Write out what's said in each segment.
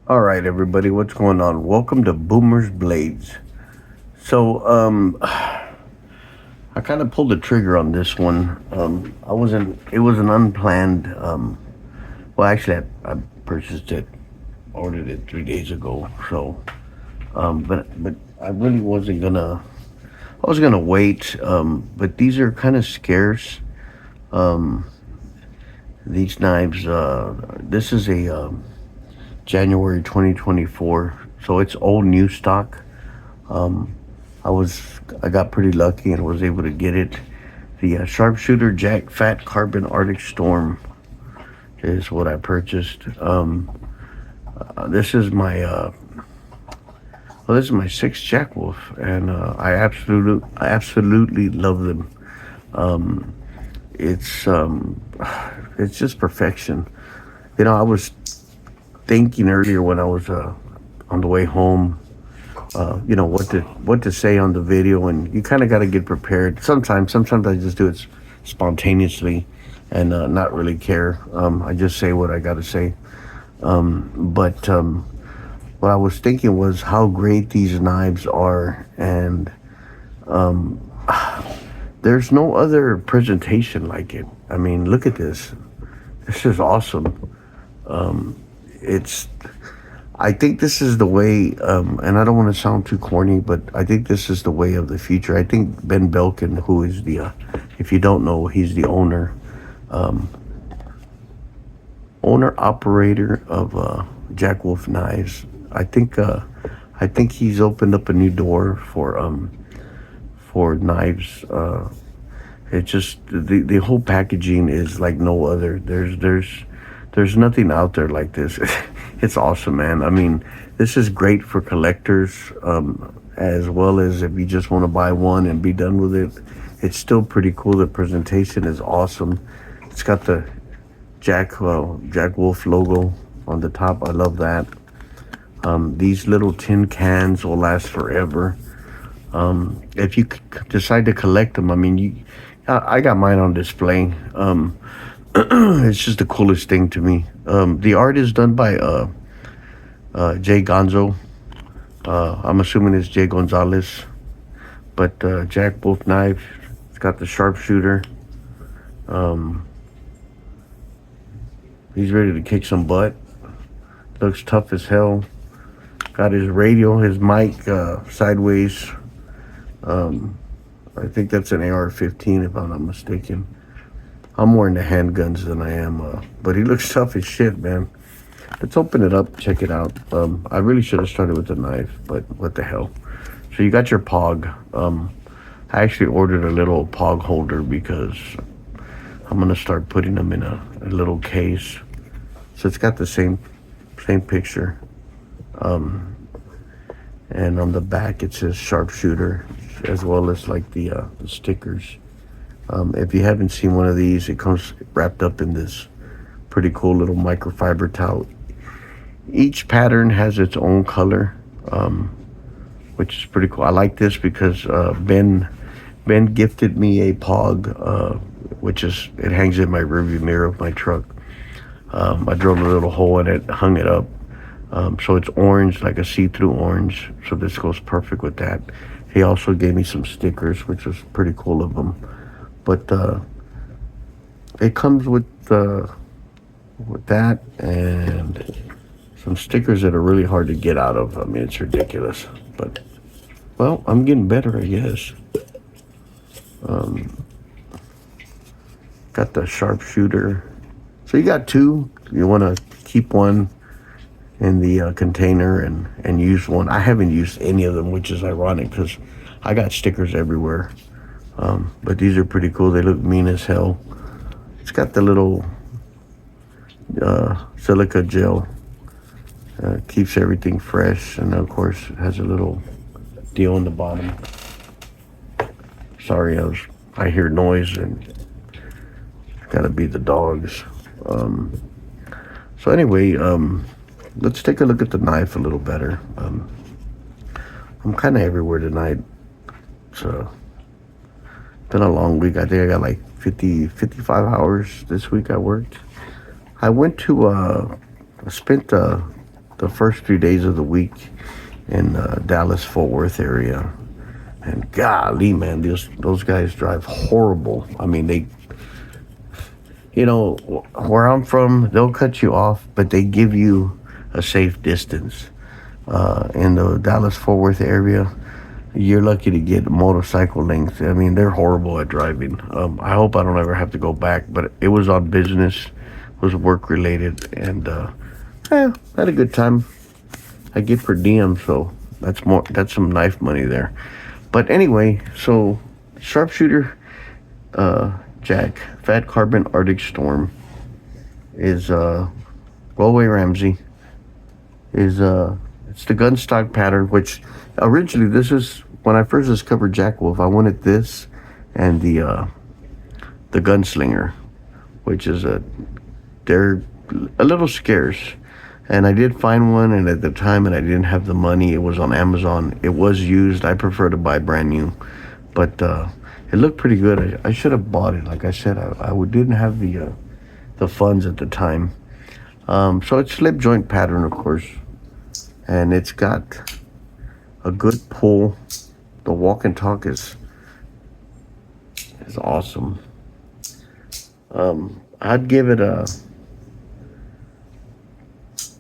All right, everybody, what's going on? Welcome to Boomer's Blades. So, I kind of pulled the trigger on this one. I wasn't. It was an unplanned. Well, actually, I purchased it, ordered it 3 days ago. So, but I really wasn't gonna. I was gonna wait. But these are kind of scarce. Um, these knives. This is a January 2024. So it's old new stock. Um, I got pretty lucky and was able to get it. The sharpshooter Jack Fat Carbon Arctic Storm is what I purchased. This is my this is my sixth Jack Wolf, and I absolutely love them. Um, it's um, it's just perfection. I was thinking earlier when I was on the way home, what to say on the video, and you kind of got to get prepared. Sometimes I just do it spontaneously, and not really care. I just say what I got to say. But what I was thinking was how great these knives are, and um, there's no other presentation like it. I mean, look at this. This is awesome. Um, it's I think this is the way, and I don't want to sound too corny, but I think this is the way of the future. I think Ben Belkin, who is if you don't know, he's the um, owner operator of Jack Wolf Knives. I think he's opened up a new door for knives. It just the whole packaging is like no other. There's nothing out there like this. It's awesome, man. I mean, this is great for collectors, as well as if you just want to buy one and be done with it. It's still pretty cool. The presentation is awesome. It's got the Jack Wolf logo on the top. I love that. These little tin cans will last forever. If you decide to collect them, I mean, I got mine on display. It's just the coolest thing to me. The art is done by Jay Gonzo. I'm assuming it's Jay Gonzalez. But Jack Wolf knife. It's got the sharpshooter. Um, he's ready to kick some butt. Looks tough as hell. Got his radio, his mic sideways. Um, I think that's an AR-15 if I'm not mistaken. I'm more into handguns than I am, but he looks tough as shit, man. Let's open it up, check it out. I really should have started with the knife, but what the hell. So you got your POG. I actually ordered a little POG holder because I'm gonna start putting them in a little case. So it's got the same picture. Um, and on the back it says sharpshooter, as well as like the stickers. If you haven't seen one of these, it comes wrapped up in this pretty cool little microfiber towel. Each pattern has its own color, which is pretty cool. I like this because Ben gifted me a POG, it hangs in my rearview mirror of my truck. I drilled a little hole in it, hung it up. So it's orange, like a see-through orange. So this goes perfect with that. He also gave me some stickers, which was pretty cool of him. But it comes with that and some stickers that are really hard to get out of. I mean, it's ridiculous. But well, I'm getting better, I guess. Um, got the sharpshooter. So you got two. You want to keep one in the container and use one. I haven't used any of them, which is ironic because I got stickers everywhere. But these are pretty cool. They look mean as hell. It's got the little silica gel. Keeps everything fresh, and of course it has a little deal on the bottom. Sorry, I hear noise and it's gotta be the dogs. So anyway, let's take a look at the knife a little better. I'm kind of everywhere tonight. It's been a long week. I think I got like 55 hours this week I worked. I went to, I spent the the first 3 days of the week in Dallas Fort Worth area, and golly, man, those guys drive horrible. I mean, they, where I'm from, they'll cut you off, but they give you a safe distance. In the Dallas Fort Worth area, you're lucky to get motorcycle length. I mean, they're horrible at driving. I hope I don't ever have to go back, but it was on business, was work related, and had a good time. I get per diem, so that's some knife money there. But anyway, so sharpshooter Jack Fat Carbon Arctic Storm is Galway Ramsey is it's the gun stock pattern, which originally, this is when I first discovered Jack Wolf. I wanted this and the Gunslinger, which is they're a little scarce, and I did find one, and at the time, and I didn't have the money. It was on Amazon. It was used. I prefer to buy brand new, but it looked pretty good. I should have bought it. Like I said, I didn't have the funds at the time. So it's slip joint pattern, of course, and it's got a good pull. The walk and talk is awesome. I'd give it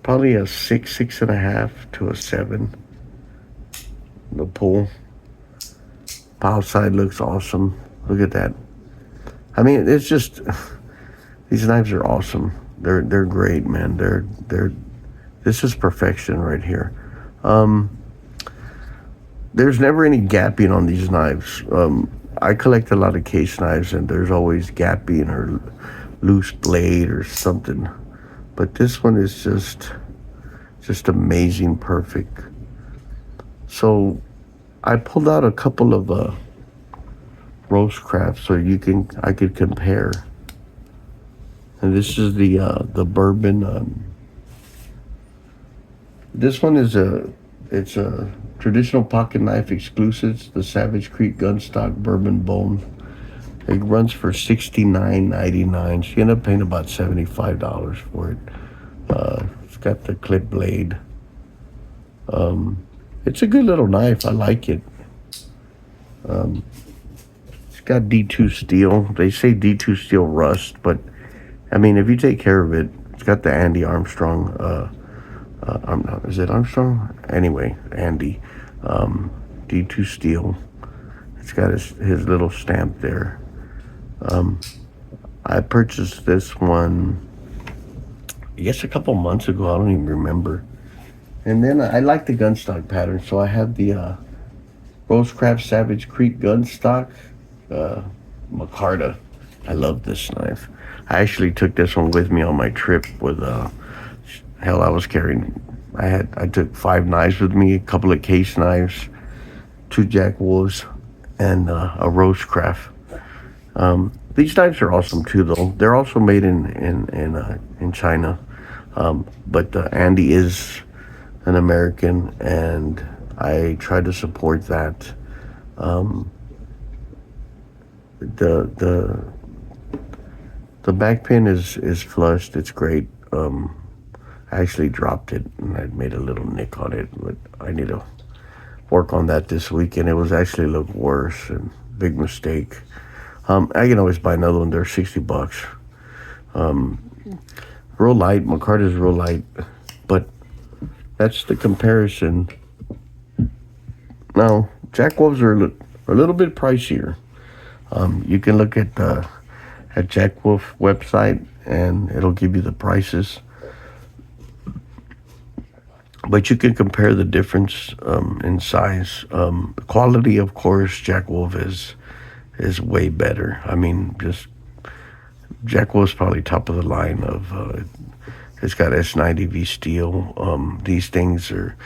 probably a 6.5 to a 7. The pull. Pow side looks awesome. Look at that. I mean, it's just, these knives are awesome. They're great, man. This is perfection right here. There's never any gapping on these knives. I collect a lot of case knives, and there's always gapping or loose blade or something. But this one is just amazing, perfect. So I pulled out a couple of Roastcraft so I could compare. And this is the bourbon. This one is it's a traditional pocket knife exclusives, the Savage Creek Gunstock Bourbon Bone. It runs for $69.99. So you end up paying about $75 for it. It's got the clip blade. It's a good little knife. I like it. It's got D2 steel. They say D2 steel rust, but I mean, if you take care of it, it's got the Andy Armstrong. Is it Armstrong? Anyway, Andy. D2 steel. It's got his little stamp there. I purchased this one, I guess a couple months ago. I don't even remember. And then I like the gunstock pattern, so I have the Roastcraft Savage Creek Gunstock Micarta. I love this knife. I actually took this one with me on my trip with hell, I was carrying, I took 5 knives with me, a couple of case knives, 2 Jack Wolves, and a Roastcraft. These knives are awesome too, though. They're also made in China, but Andy is an American, and I try to support that. The back pin is flushed. It's great. I actually dropped it, and I made a little nick on it, but I need to work on that this weekend. It was actually look worse, and big mistake. I can always buy another one. They're $60. Real light. Micarta's real light, but that's the comparison. Now, Jack Wolves are a little bit pricier. You can look at Jack Wolf website, and it'll give you the prices. But you can compare the difference in size. Quality, of course, Jack Wolf is way better. I mean, just Jack Wolf's probably top of the line of. It's got S90V steel. These things are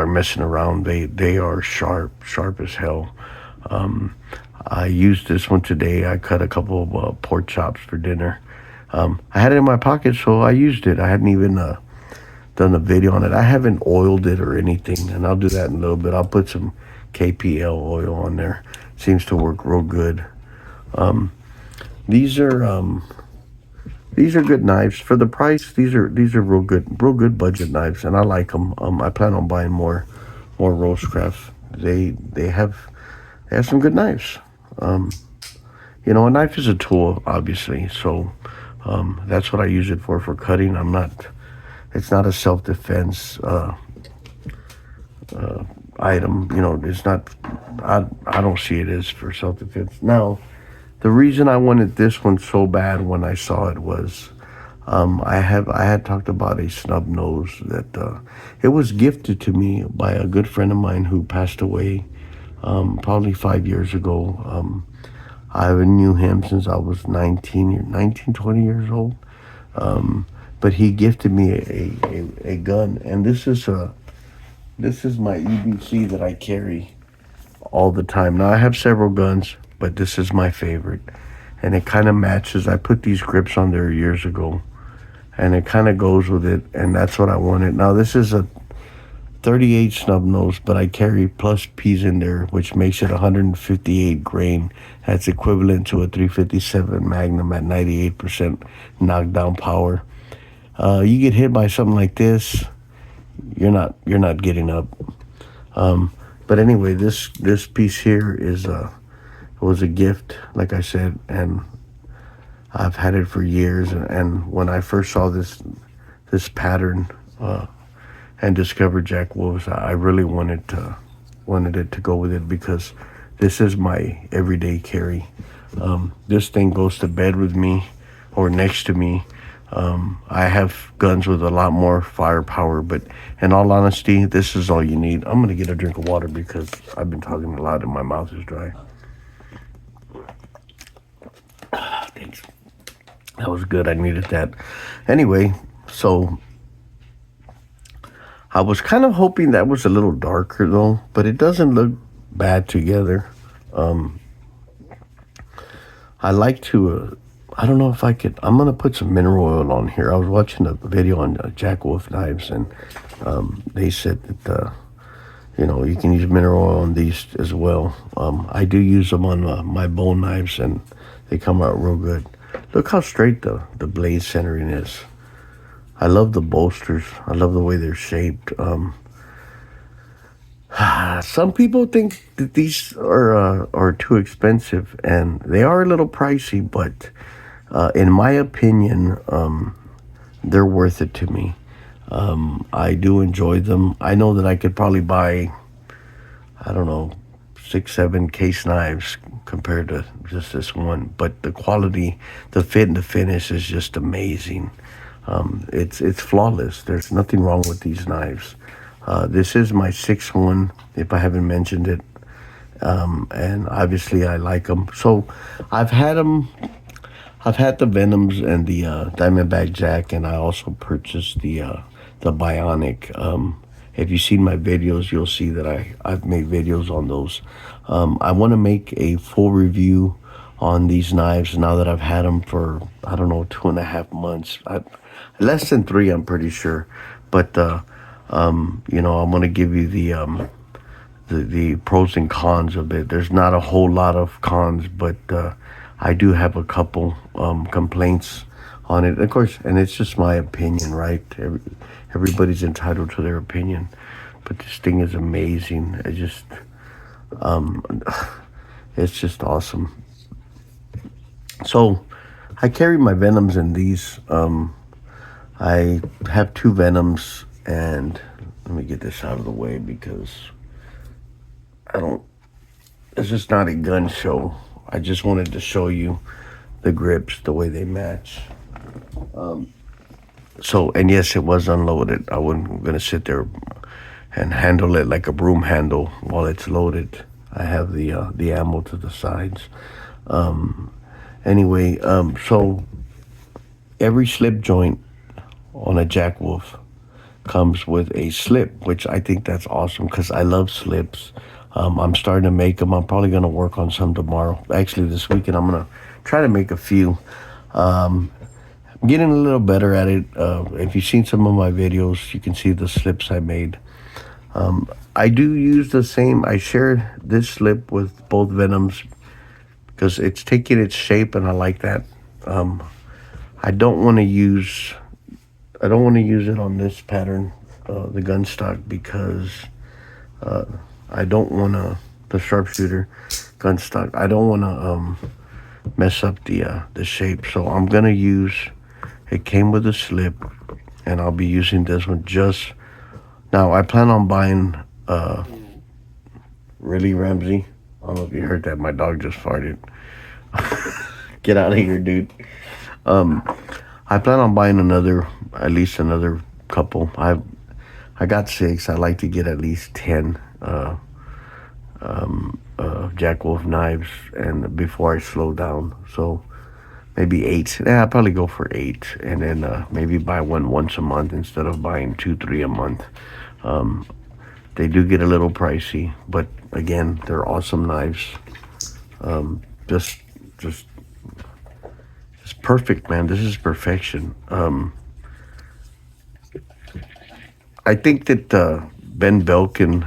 messing around. They are sharp as hell. I used this one today. I cut a couple of pork chops for dinner. I had it in my pocket, so I used it. I hadn't even done a video on it. I haven't oiled it or anything, and I'll do that in a little bit. I'll put some KPL oil on there. Seems to work real good. These are these are good knives for the price. These are real good budget knives, and I like them. I plan on buying more Roastcraft. They have some good knives. Um, a knife is a tool, obviously. So that's what I use it for cutting. I'm not. It's not a self defense item. It's not. I don't see it as for self defense. Now, the reason I wanted this one so bad when I saw it was I had talked about a snub nose that it was gifted to me by a good friend of mine who passed away probably 5 years ago. I knew him since I was 20 years old. But he gifted me a gun, and this is my EBC that I carry all the time. Now I have several guns, but this is my favorite, and it kind of matches. I put these grips on there years ago, and it kind of goes with it, and that's what I wanted. Now this is a 38 snub nose, but I carry plus P's in there, which makes it 158 grain. That's equivalent to a 357 Magnum at 98% knockdown power. You get hit by something like this, you're not getting up. But anyway, this piece here was a gift, like I said, and I've had it for years. And when I first saw this pattern and discovered Jack Wolf's, I really wanted it to go with it because this is my everyday carry. This thing goes to bed with me or next to me. I have guns with a lot more firepower, but in all honesty, this is all you need. I'm gonna get a drink of water because I've been talking a lot and my mouth is dry. Thanks. That was good. I needed that. Anyway, so I was kind of hoping that was a little darker though, but it doesn't look bad together. I like to. I don't know if I could. I'm gonna put some mineral oil on here. I was watching a video on Jack Wolf knives, and they said that you can use mineral oil on these as well. I do use them on my bone knives, and they come out real good. Look how straight the blade centering is. I love the bolsters. I love the way they're shaped. Some people think that these are too expensive, and they are a little pricey, but in my opinion, they're worth it to me. I do enjoy them. I know that I could probably buy, I don't know, 6, 7 case knives compared to just this one, but the quality, the fit, and the finish is just amazing. It's flawless. There's nothing wrong with these knives. This is my sixth one, if I haven't mentioned it, and obviously I like them. So I've had them. I've had the Venoms and the Diamondback Jack, and I also purchased the Bionic. If you've seen my videos, you'll see that I've made videos on those. I want to make a full review on these knives now that I've had them for, I don't know, 2.5 months. Less than 3, I'm pretty sure. But, I'm going to give you the pros and cons of it. There's not a whole lot of cons, but I do have a couple complaints on it. Of course, and it's just my opinion, right? Everybody's entitled to their opinion. But this thing is amazing. It's just awesome. So I carry my Venoms in these. I have 2 Venoms, and let me get this out of the way because it's just not a gun show. I just wanted to show you the grips, the way they match. And yes, it was unloaded. I wasn't going to sit there and handle it like a broom handle while it's loaded. I have the ammo to the sides. Anyway, so every slip joint on a Jack Wolf comes with a slip, which I think that's awesome because I love slips. I'm starting to make them. I'm probably going to work on some tomorrow. Actually, this weekend, I'm going to try to make a few. I'm getting a little better at it. If you've seen some of my videos, you can see the slips I made. I do use the same. I share this slip with both Venoms because it's taking its shape, and I like that. I don't want to use it on this pattern, the gun stock, because uh, I don't want to the sharpshooter gun stock. I don't want to mess up the shape. So I'm gonna use. It came with a slip, and I'll be using this one just now. I plan on buying. Really, Ramsey? I don't know if you heard that. My dog just farted. Get out of here, dude. Um, I plan on buying at least another couple. I got 6. I like to get at least 10 Jack Wolf knives, and before I slow down, so maybe 8. Yeah, I'll probably go for 8, and then maybe buy one once a month instead of buying 2, 3 a month. Um, they do get a little pricey, but again, they're awesome knives. Um, just, just, just perfect, man. This is perfection. I think that Ben Belkin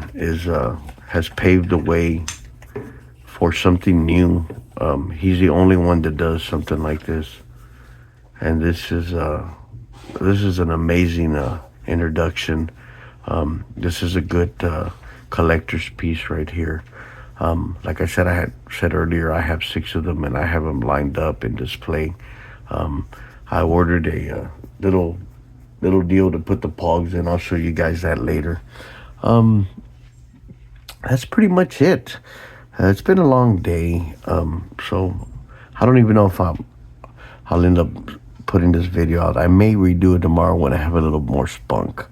has paved the way for something new. He's the only one that does something like this, and this is an amazing introduction. This is a good collector's piece right here. Like I said, I had said earlier, I have 6 of them, and I have them lined up in display. Um, I ordered a little deal to put the pogs in. I'll show you guys that later. Um, that's pretty much it. It's been a long day, so I don't even know if I'll end up putting this video out. I may redo it tomorrow when I have a little more spunk.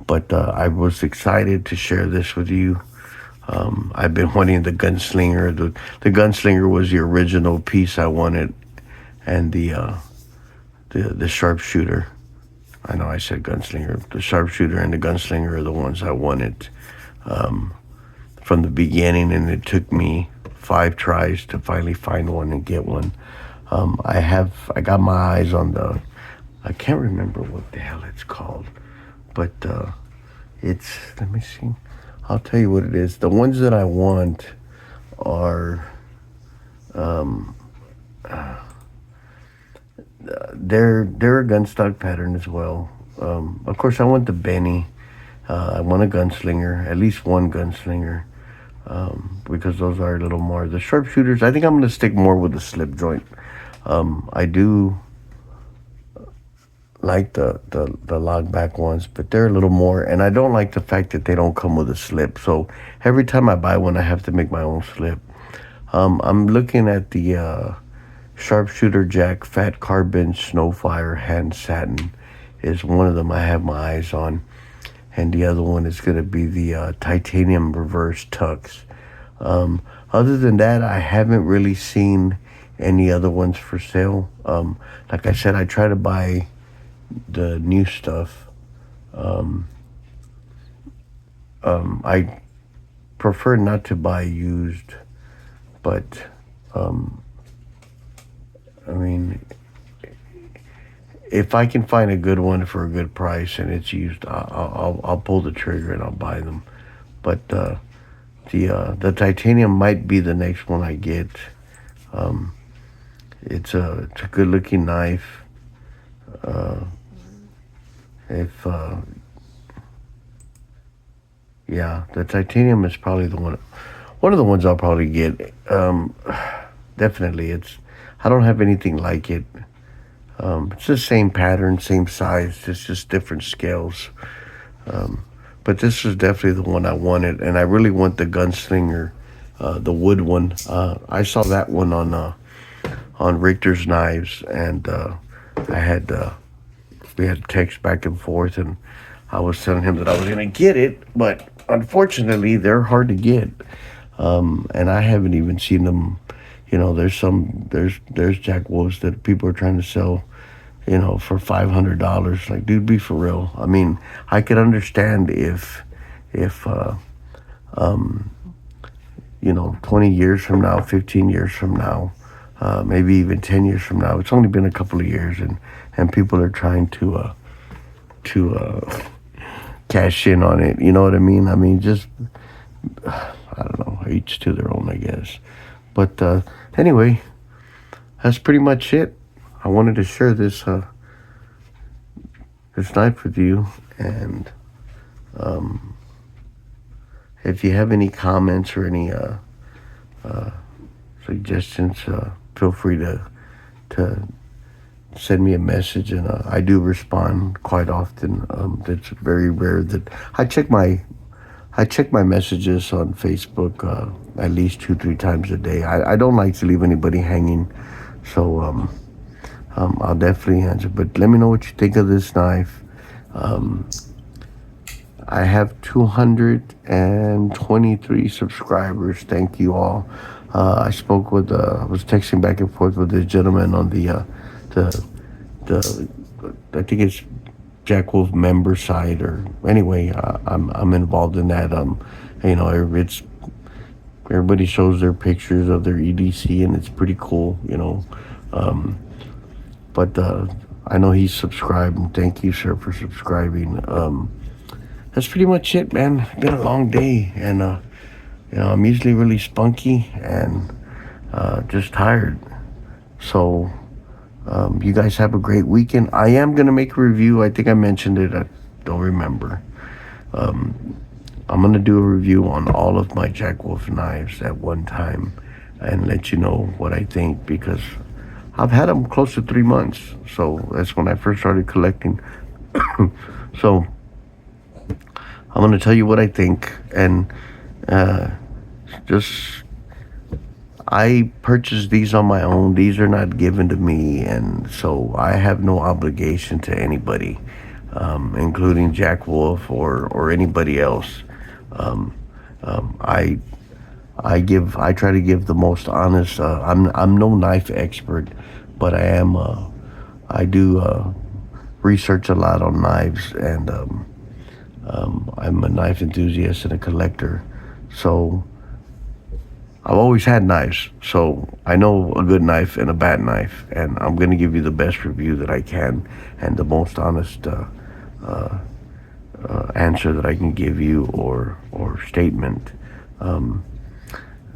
But I was excited to share this with you. I've been wanting the Gunslinger. The Gunslinger was the original piece I wanted, and the Sharpshooter. I know I said Gunslinger. The Sharpshooter and the Gunslinger are the ones I wanted from the beginning, and it took me 5 tries to finally find one and get one. I got my eyes on I can't remember what the hell it's called, but let me see. I'll tell you what it is. The ones that I want are they're a gunstock pattern as well. Of course, I want the Benny. I want a Gunslinger, at least one Gunslinger, because those are a little more. The Sharpshooters, I think I'm going to stick more with the slip joint. I do like the log back ones, but they're a little more, and I don't like the fact that they don't come with a slip. So every time I buy one, I have to make my own slip. I'm looking at the Sharpshooter Jack Fat Carbon Snowfire Hand Satin is one of them I have my eyes on, and the other one is going to be the Titanium Reverse Tux. Other than that, I haven't really seen any other ones for sale. Like I said, I try to buy the new stuff. I prefer not to buy used, but I mean, if I can find a good one for a good price and it's used, I'll pull the trigger and I'll buy them. But the titanium might be the next one I get. It's a good looking knife. Yeah, the titanium is probably one of the ones I'll probably get. Definitely, I don't have anything like it. It's the same pattern, same size, it's just different scales. But this is definitely the one I wanted, and I really want the Gunslinger, the wood one. I saw that one on Richter's Knives, and we had text back and forth, and I was telling him that I was gonna get it, but unfortunately they're hard to get, and I haven't even seen them. You know, there's Jack Wolves that people are trying to sell, for $500. Like, dude, be for real. I mean, I could understand if 20 years from now, 15 years from now, maybe even 10 years from now. It's only been a couple of years, and people are trying to cash in on it. You know what I mean? I mean, just I don't know. Each to their own, I guess. But anyway, that's pretty much it. I wanted to share this knife with you, and if you have any comments or any suggestions, feel free to send me a message, and I do respond quite often. It's very rare that I check my messages on Facebook at least 2-3 times a day. I don't like to leave anybody hanging, so I'll definitely answer. But let me know what you think of this knife. I have 223 subscribers. Thank you all. I spoke with, I was texting back and forth with this gentleman on the I think it's Jack Wolf member site, or anyway, I'm involved in that. It's everybody shows their pictures of their EDC, and it's pretty cool, But I know he's subscribed, and thank you, sir, for subscribing. That's pretty much it, man. It's been a long day, and I'm usually really spunky and just tired. So you guys have a great weekend. I am gonna make a review. I think I mentioned it. I don't remember. I'm gonna do a review on all of my Jack Wolf knives at one time and let you know what I think, because I've had them close to 3 months. So that's when I first started collecting. So I'm going to tell you what I think, and I purchased these on my own. These are not given to me, and so I have no obligation to anybody, including Jack Wolf or anybody else. I try to give the most honest. I'm no knife expert, but I do research a lot on knives, and I'm a knife enthusiast and a collector, so I've always had knives, so I know a good knife and a bad knife, and I'm going to give you the best review that I can and the most honest answer that I can give you, or statement.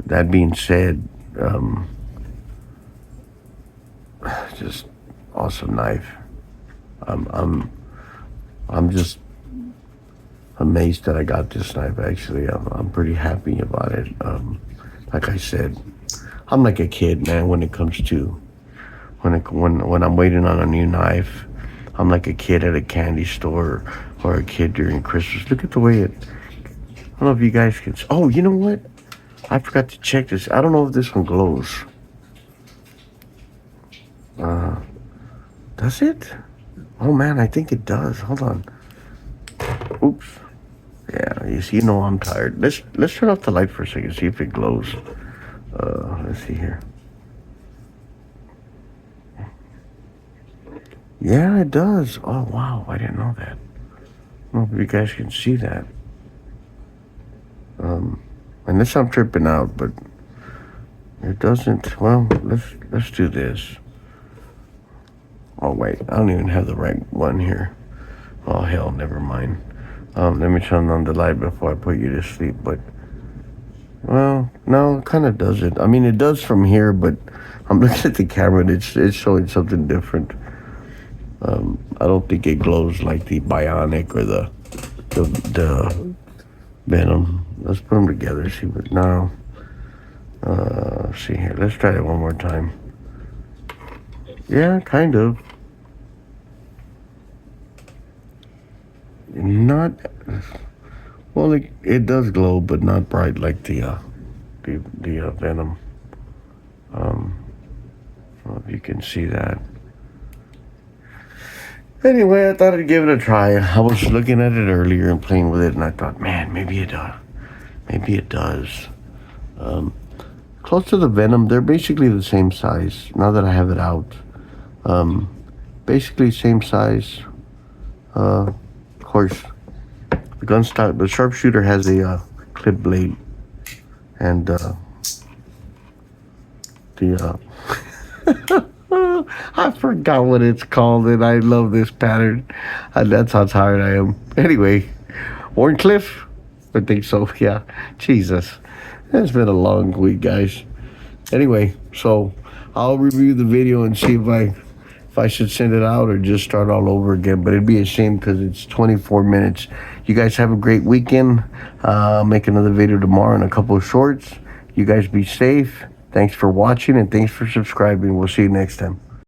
That being said, just awesome knife. I'm just amazed that I got this knife. Actually, I'm pretty happy about it. Like I said, I'm like a kid, man. When it comes to when I'm waiting on a new knife, I'm like a kid at a candy store, or a kid during Christmas. Look at the way it. I don't know if you guys can. Oh, you know what? I forgot to check this. I don't know if this one glows. Does it? Oh man, I think it does. Hold on. Oops. Yeah, you know I'm tired. Let's turn off the light for a second, see if it glows. Let's see here. Yeah, it does. Oh wow, I didn't know that. I don't know if you guys can see that. Unless I'm tripping out, but it doesn't. Well, let's do this. Oh wait, I don't even have the right one here. Oh hell, never mind. Let me turn on the light before I put you to sleep. But well, no, it kind of doesn't. I mean, it does from here, but I'm looking at the camera and it's showing something different. I don't think it glows like the Bionic or the Venom. Let's put them together. See what now. See here. Let's try it one more time. Yeah, kind of. Not well. It does glow, but not bright like the Venom. I don't know if you can see that. Anyway, I thought I'd give it a try. I was looking at it earlier and playing with it, and I thought, man, maybe it does. Close to the Venom, they're basically the same size. Now that I have it out, basically same size. Of course, the gun stock, the sharpshooter has a clip blade, and I forgot what it's called, and I love this pattern. That's how tired I am. Anyway, Warncliffe? I think so, yeah. Jesus. It's been a long week, guys. Anyway, so I'll review the video and see if I if I should send it out or just start all over again. But it'd be a shame because it's 24 minutes. You guys have a great weekend. I'll make another video tomorrow and a couple of shorts. You guys be safe. Thanks for watching and thanks for subscribing. We'll see you next time.